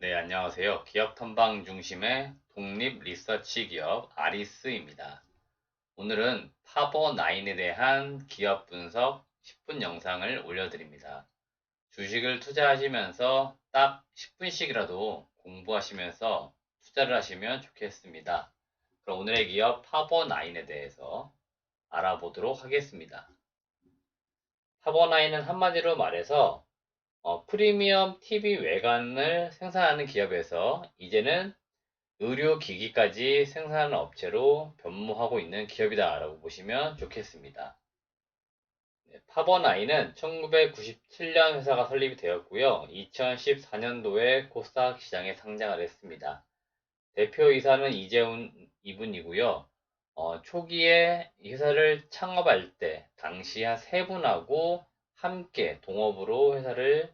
네, 안녕하세요. 기업 탐방 중심의 독립 리서치 기업 아리스입니다. 오늘은 파버9에 대한 기업 분석 10분 영상을 올려드립니다. 주식을 투자하시면서 딱 10분씩이라도 공부하시면서 투자를 하시면 좋겠습니다. 그럼 오늘의 기업 파버9에 대해서 알아보도록 하겠습니다. 파버9은 한마디로 말해서 프리미엄 TV 외관을 생산하는 기업에서 이제는 의료기기까지 생산하는 업체로 변모하고 있는 기업이다라고 보시면 좋겠습니다. 파버나인은 1997년 회사가 설립이 되었고요. 2014년도에 코스닥 시장에 상장을 했습니다. 대표이사는 이재훈 이분이고요. 초기에 이 회사를 창업할 때 당시 한 세 분하고 함께 동업으로 회사를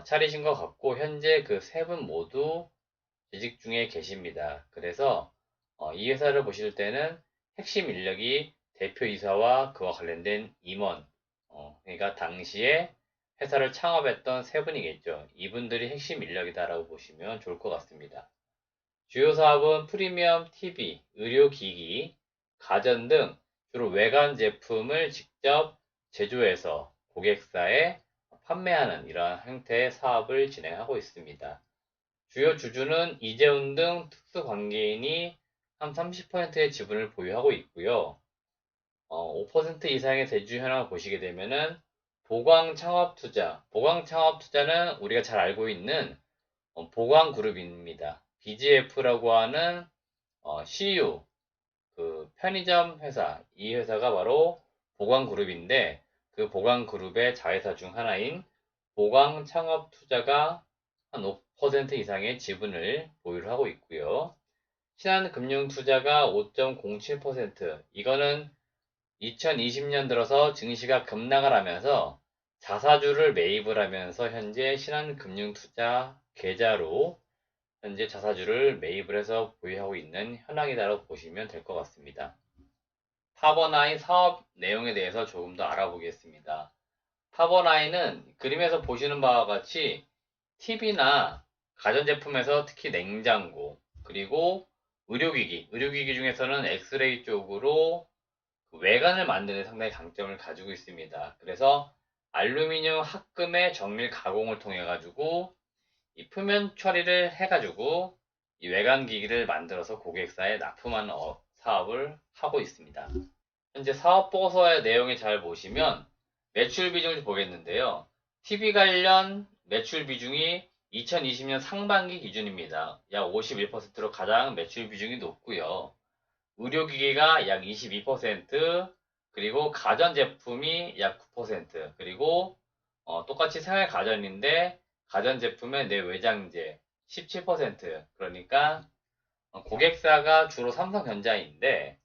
차리신 것 같고 현재 그 세 분 모두 재직 중에 계십니다. 그래서 이 회사를 보실 때는 핵심 인력이 대표이사와 그와 관련된 임원, 그러니까 당시에 회사를 창업했던 세 분이겠죠. 이분들이 핵심 인력이다라고 보시면 좋을 것 같습니다. 주요 사업은 프리미엄 TV, 의료기기, 가전 등 주로 외관 제품을 직접 제조해서 고객사에 판매하는 이러한 형태의 사업을 진행하고 있습니다. 주요 주주는 이재훈 등 특수관계인이 한 30%의 지분을 보유하고 있고요. 5% 이상의 대주 현황을 보시게 되면은 보광창업투자, 보광창업투자는 우리가 잘 알고 있는 보광그룹입니다. BGF라고 하는 CU, 그 편의점 회사, 이 회사가 바로 보광그룹인데 그 보광그룹의 자회사 중 하나인 보광창업투자가 한 5% 이상의 지분을 보유를 하고 있고요. 신한금융투자가 5.07%, 이거는 2020년 들어서 증시가 급락을 하면서 자사주를 매입을 하면서 현재 신한금융투자 계좌로 현재 자사주를 매입을 해서 보유하고 있는 현황이다라고 보시면 될 것 같습니다. 파버나인 사업 내용에 대해서 조금 더 알아보겠습니다. 파버나인은 그림에서 보시는 바와 같이 TV나 가전제품에서 특히 냉장고, 그리고 의료기기 중에서는 엑스레이 쪽으로 외관을 만드는 데 상당히 강점을 가지고 있습니다. 그래서 알루미늄 합금의 정밀 가공을 통해 가지고 이 표면 처리를 해가지고 이 외관 기기를 만들어서 고객사에 납품하는 사업을 하고 있습니다. 현재 사업 보고서의 내용을 잘 보시면 매출 비중을 보겠는데요. TV 관련 매출 비중이 2020년 상반기 기준입니다. 약 51%로 가장 매출 비중이 높고요. 의료기기가 약 22%, 그리고 가전제품이 약 9%, 그리고 똑같이 생활가전인데 가전제품의 내외장재 17%, 그러니까 고객사가 주로 삼성전자인데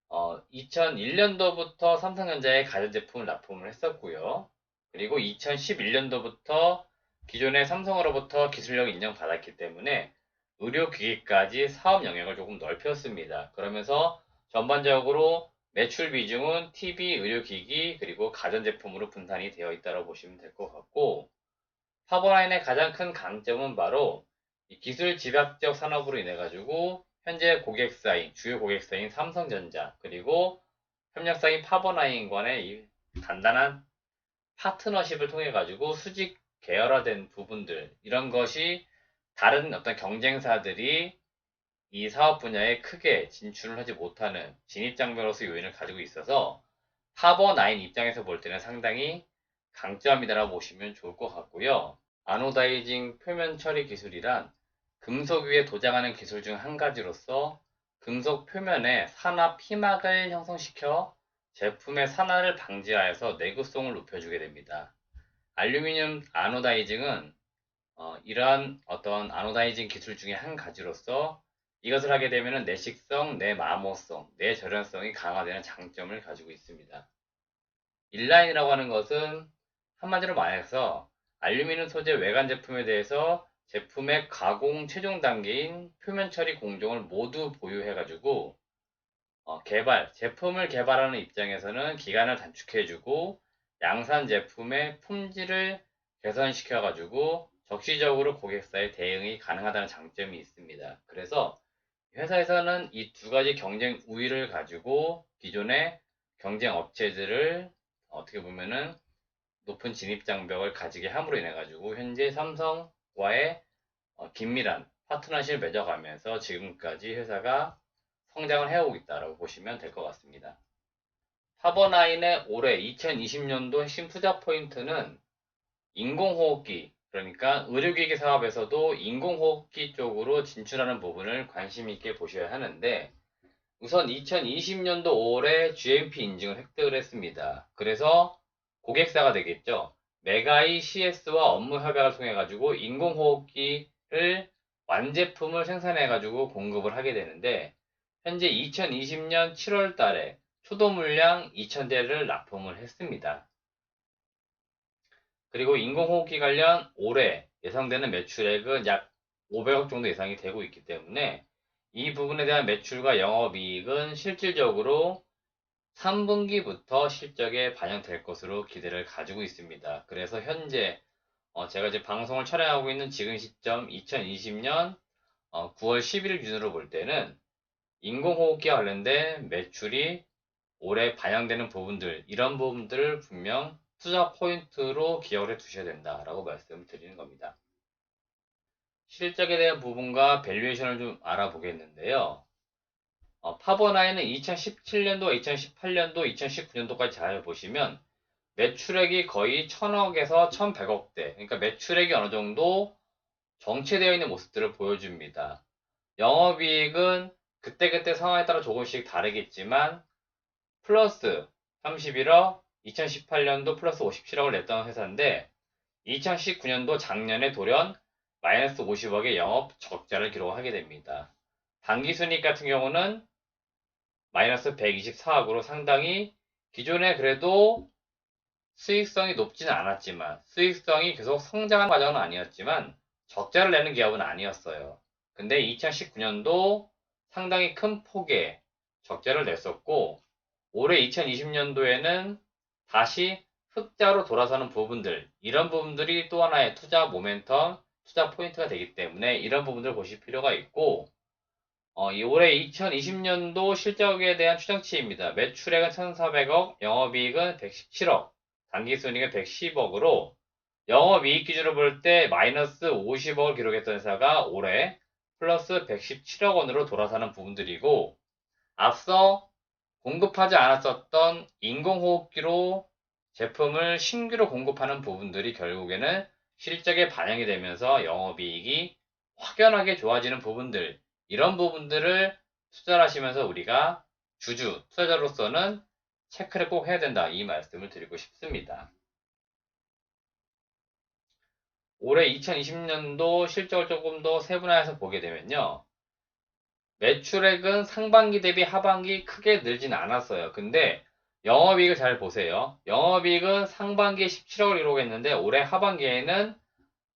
2001년도부터 삼성전자에 가전제품을 납품을 했었고요. 그리고 2011년도부터 기존의 삼성으로부터 기술력 인정받았기 때문에 의료기기까지 사업 영역을 조금 넓혔습니다. 그러면서 전반적으로 매출 비중은 TV, 의료기기, 그리고 가전제품으로 분산이 되어 있다고 보시면 될 것 같고, 파버라인의 가장 큰 강점은 바로 기술 집약적 산업으로 인해 가지고 현재 고객사인, 주요 고객사인 삼성전자, 그리고 협력사인 파버나인과의 이 단단한 파트너십을 통해 가지고 수직 계열화된 부분들, 이런 것이 다른 어떤 경쟁사들이 이 사업 분야에 크게 진출을 하지 못하는 진입장벽으로서 요인을 가지고 있어서 파버9 입장에서 볼 때는 상당히 강점이다라고 보시면 좋을 것 같고요. 아노다이징 표면 처리 기술이란 금속 위에 도장하는 기술 중 한 가지로서 금속 표면에 산화 피막을 형성시켜 제품의 산화를 방지하여서 내구성을 높여주게 됩니다. 알루미늄 아노다이징은 이러한 어떤 아노다이징 기술 중에 한 가지로서 이것을 하게 되면 내식성, 내마모성, 내절연성이 강화되는 장점을 가지고 있습니다. 인라인이라고 하는 것은 한마디로 말해서 알루미늄 소재 외관 제품에 대해서 제품의 가공 최종 단계인 표면 처리 공정을 모두 보유해가지고 제품을 개발하는 입장에서는 기간을 단축해주고 양산 제품의 품질을 개선시켜가지고 적시적으로 고객사의 대응이 가능하다는 장점이 있습니다. 그래서 회사에서는 이 두 가지 경쟁 우위를 가지고 기존의 경쟁 업체들을 어떻게 보면은 높은 진입 장벽을 가지게 함으로 인해 가지고 현재 삼성과의 긴밀한 파트너십을 맺어가면서 지금까지 회사가 성장을 해오고 있다고 보시면 될 것 같습니다. 파버나인의 올해 2020년도 핵심 투자 포인트는 인공호흡기, 그러니까 의료기기 사업에서도 인공호흡기 쪽으로 진출하는 부분을 관심 있게 보셔야 하는데, 우선 2020년도 5월에 GMP 인증을 획득을 했습니다. 그래서 고객사가 되겠죠. 메가이 CS와 업무 협약을 통해 가지고 인공호흡기를 완제품을 생산해 가지고 공급을 하게 되는데, 현재 2020년 7월 달에 초도 물량 2,000대를 납품을 했습니다. 그리고 인공호흡기 관련 올해 예상되는 매출액은 약 500억 정도 예상이 되고 있기 때문에 이 부분에 대한 매출과 영업이익은 실질적으로 3분기부터 실적에 반영될 것으로 기대를 가지고 있습니다. 그래서 현재 제가 이제 방송을 촬영하고 있는 지금 시점 2020년 9월 11일 기준으로 볼 때는 인공호흡기와 관련된 매출이 올해 반영되는 부분들, 이런 부분들을 분명 투자 포인트로 기억을 해 두셔야 된다라고 말씀을 드리는 겁니다. 실적에 대한 부분과 밸류에이션을 좀 알아보겠는데요. 파버나인은 2017년도, 2018년도, 2019년도까지 잘 보시면 매출액이 거의 1000억에서 1100억대, 그러니까 매출액이 어느 정도 정체되어 있는 모습들을 보여줍니다. 영업이익은 그때그때 상황에 따라 조금씩 다르겠지만 플러스 31억, 2018년도 플러스 57억을 냈던 회사인데 2019년도 작년에 돌연 마이너스 50억의 영업 적자를 기록하게 됩니다. 당기순이익 같은 경우는 마이너스 124억으로 상당히 기존에 그래도 수익성이 높지는 않았지만 수익성이 계속 성장한 과정은 아니었지만 적자를 내는 기업은 아니었어요. 근데 2019년도 상당히 큰 폭의 적자를 냈었고 올해 2020년도에는 다시 흑자로 돌아서는 부분들, 이런 부분들이 또 하나의 투자 모멘텀, 투자 포인트가 되기 때문에 이런 부분들을 보실 필요가 있고 이 올해 2020년도 실적에 대한 추정치입니다. 매출액은 1,400억, 영업이익은 117억, 당기순이익은 110억으로 영업이익 기준으로 볼 때 마이너스 50억을 기록했던 회사가 올해 플러스 117억 원으로 돌아서는 부분들이고 앞서 공급하지 않았었던 인공호흡기로 제품을 신규로 공급하는 부분들이 결국에는 실적에 반영이 되면서 영업이익이 확연하게 좋아지는 부분들, 이런 부분들을 투자를 하시면서 우리가 주주, 투자자로서는 체크를 꼭 해야 된다, 이 말씀을 드리고 싶습니다. 올해 2020년도 실적을 조금 더 세분화해서 보게 되면요. 매출액은 상반기 대비 하반기 크게 늘진 않았어요. 근데 영업이익을 잘 보세요. 영업이익은 상반기에 17억을 기록했는데 올해 하반기에는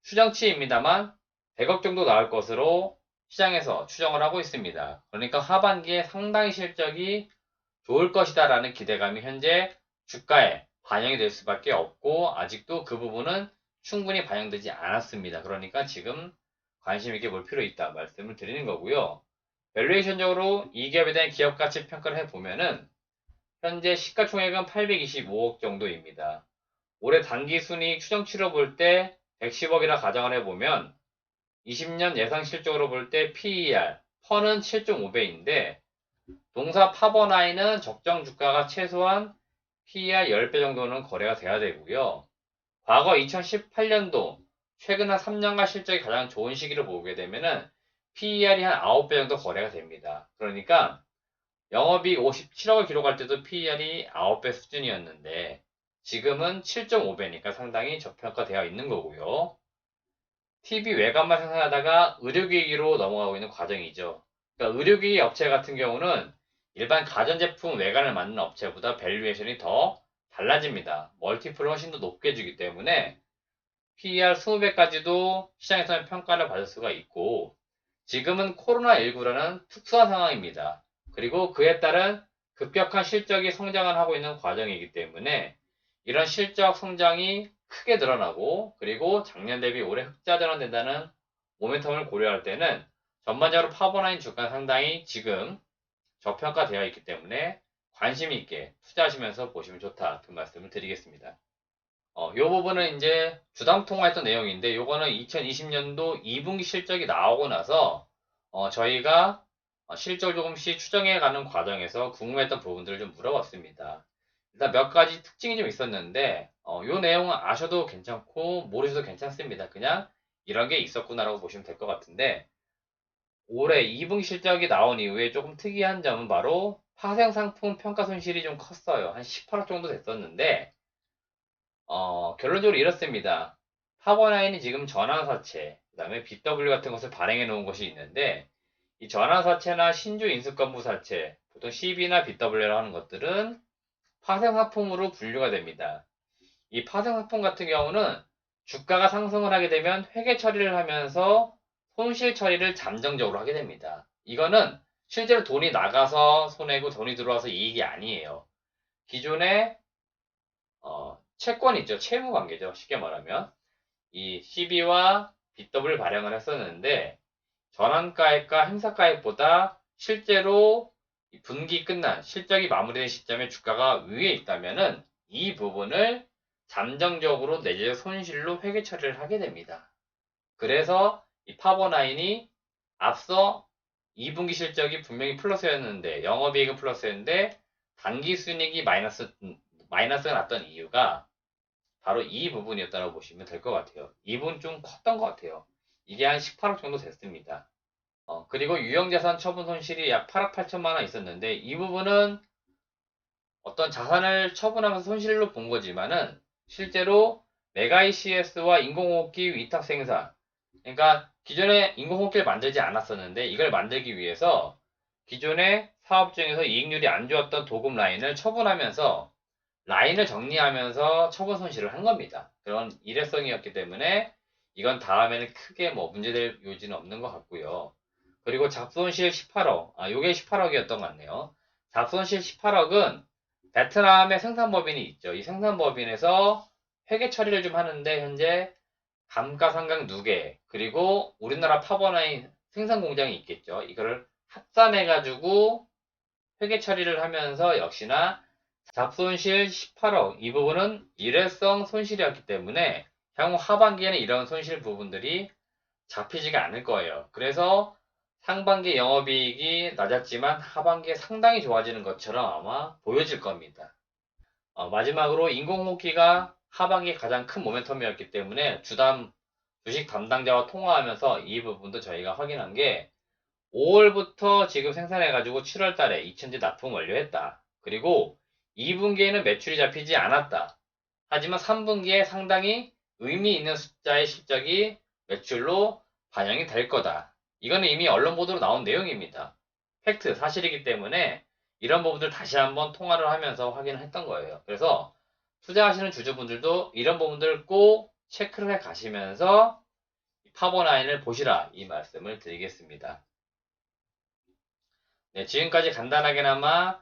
추정치입니다만 100억 정도 나올 것으로 시장에서 추정을 하고 있습니다. 그러니까 하반기에 상당히 실적이 좋을 것이다 라는 기대감이 현재 주가에 반영이 될 수밖에 없고 아직도 그 부분은 충분히 반영되지 않았습니다. 그러니까 지금 관심 있게 볼 필요 있다 말씀을 드리는 거고요. 밸류에이션적으로 이 기업에 대한 기업 가치 평가를 해보면은 현재 시가총액은 825억 정도입니다. 올해 당기순이익 추정치로 볼 때 110억이라 가정을 해보면 20년 예상 실적으로 볼 때 PER, 퍼는 7.5배인데 동사 파버나인은 적정 주가가 최소한 PER 10배 정도는 거래가 돼야 되고요. 과거 2018년도 최근 한 3년간 실적이 가장 좋은 시기를 보게 되면은 PER이 한 9배 정도 거래가 됩니다. 그러니까 영업이익 57억을 기록할 때도 PER이 9배 수준이었는데 지금은 7.5배니까 상당히 저평가되어 있는 거고요. TV 외관만 생산하다가 의료기기로 넘어가고 있는 과정이죠. 그러니까 의료기기 업체 같은 경우는 일반 가전제품 외관을 만드는 업체보다 밸류에이션이 더 달라집니다. 멀티플을 훨씬 더 높게 주기 때문에 PER 20배까지도 시장에서는 평가를 받을 수가 있고 지금은 코로나19라는 특수한 상황입니다. 그리고 그에 따른 급격한 실적이 성장을 하고 있는 과정이기 때문에 이런 실적 성장이 크게 늘어나고, 그리고 작년 대비 올해 흑자 전환된다는 모멘텀을 고려할 때는 전반적으로 파버라인 주가는 상당히 지금 저평가되어 있기 때문에 관심 있게 투자하시면서 보시면 좋다. 그 말씀을 드리겠습니다. 요 부분은 이제 주담 통화했던 내용인데, 요거는 2020년도 2분기 실적이 나오고 나서 저희가 실적을 조금씩 추정해 가는 과정에서 궁금했던 부분들을 좀 물어봤습니다. 일단 몇 가지 특징이 좀 있었는데, 요 내용은 아셔도 괜찮고 모르셔도 괜찮습니다. 그냥 이런 게 있었구나라고 보시면 될 것 같은데, 올해 2분기 실적이 나온 이후에 조금 특이한 점은 바로 파생상품 평가 손실이 좀 컸어요. 한 18억 정도 됐었는데, 결론적으로 이렇습니다. 파버라인이 지금 전환사채, 그 다음에 BW 같은 것을 발행해 놓은 것이 있는데, 이 전환사채나 신주 인수건부사채, 보통 CB나 BW라고 하는 것들은 파생상품으로 분류가 됩니다. 이 파생상품 같은 경우는 주가가 상승을 하게 되면 회계 처리를 하면서 손실 처리를 잠정적으로 하게 됩니다. 이거는 실제로 돈이 나가서 손해고 돈이 들어와서 이익이 아니에요. 기존에 채권이 있죠. 채무 관계죠. 쉽게 말하면 이 CB와 BW 발행을 했었는데, 전환가액과 행사가액보다 실제로 분기 끝난 실적이 마무리된 시점에 주가가 위에 있다면은 이 부분을 잠정적으로 내재적 손실로 회계 처리를 하게 됩니다. 그래서 이 파버나인이 앞서 2분기 실적이 분명히 플러스였는데, 영업이익은 플러스였는데 단기 순이익이 마이너스가 났던 이유가 바로 이 부분이었다고 보시면 될 것 같아요. 이 부분 좀 컸던 것 같아요. 이게 한 18억 정도 됐습니다. 그리고 유형자산 처분 손실이 약 8억 8천만 원 있었는데, 이 부분은 어떤 자산을 처분하면서 손실로 본 거지만은 실제로 메가이CS와 인공호흡기 위탁 생산, 그러니까 기존에 인공호흡기를 만들지 않았었는데 이걸 만들기 위해서 기존의 사업 중에서 이익률이 안 좋았던 도금 라인을 처분하면서 라인을 정리하면서 처분 손실을 한 겁니다. 그런 일회성이었기 때문에 이건 다음에는 크게 뭐 문제될 요지는 없는 것 같고요. 그리고 잡손실 18억, 요게 18억이었던 것 같네요. 잡손실 18억은 베트남의 생산법인이 있죠. 이 생산법인에서 회계 처리를 좀 하는데 현재 감가상각 누계, 그리고 우리나라 파버나인 생산 공장이 있겠죠. 이거를 합산해가지고 회계 처리를 하면서 역시나 잡손실 18억, 이 부분은 일회성 손실이었기 때문에 향후 하반기에는 이런 손실 부분들이 잡히지가 않을 거예요. 그래서 상반기 영업이익이 낮았지만 하반기에 상당히 좋아지는 것처럼 아마 보여질 겁니다. 마지막으로 인공호흡기가 하반기에 가장 큰 모멘텀이었기 때문에 주식 담당자와 통화하면서 이 부분도 저희가 확인한 게, 5월부터 지금 생산해가지고 7월 달에 2천지 납품 완료했다. 그리고 2분기에는 매출이 잡히지 않았다. 하지만 3분기에 상당히 의미 있는 숫자의 실적이 매출로 반영이 될 거다. 이거는 이미 언론 보도로 나온 내용입니다. 팩트, 사실이기 때문에 이런 부분들 다시 한번 통화를 하면서 확인을 했던 거예요. 그래서 투자하시는 주주분들도 이런 부분들을 꼭 체크를 해 가시면서 파버나인을 보시라, 이 말씀을 드리겠습니다. 네, 지금까지 간단하게나마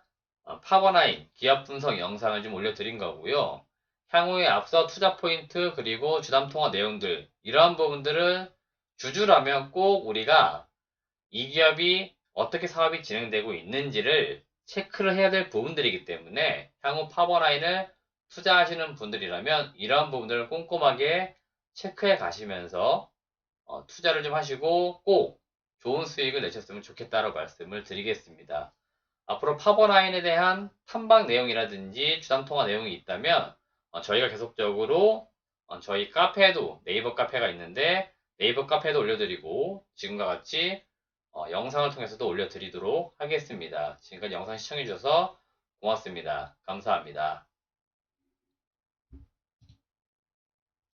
파버나인 기업 분석 영상을 좀 올려드린 거고요. 향후에 앞서 투자 포인트 그리고 주담 통화 내용들, 이러한 부분들은 주주라면 꼭 우리가 이 기업이 어떻게 사업이 진행되고 있는지를 체크를 해야 될 부분들이기 때문에 향후 파버라인을 투자하시는 분들이라면 이러한 부분들을 꼼꼼하게 체크해 가시면서 투자를 좀 하시고 꼭 좋은 수익을 내셨으면 좋겠다라고 말씀을 드리겠습니다. 앞으로 파버라인에 대한 탐방 내용이라든지 주담 통화 내용이 있다면 저희가 계속적으로 저희 카페에도, 네이버 카페가 있는데 네이버 카페에도 올려드리고 지금과 같이 영상을 통해서도 올려드리도록 하겠습니다. 지금까지 영상 시청해주셔서 고맙습니다. 감사합니다.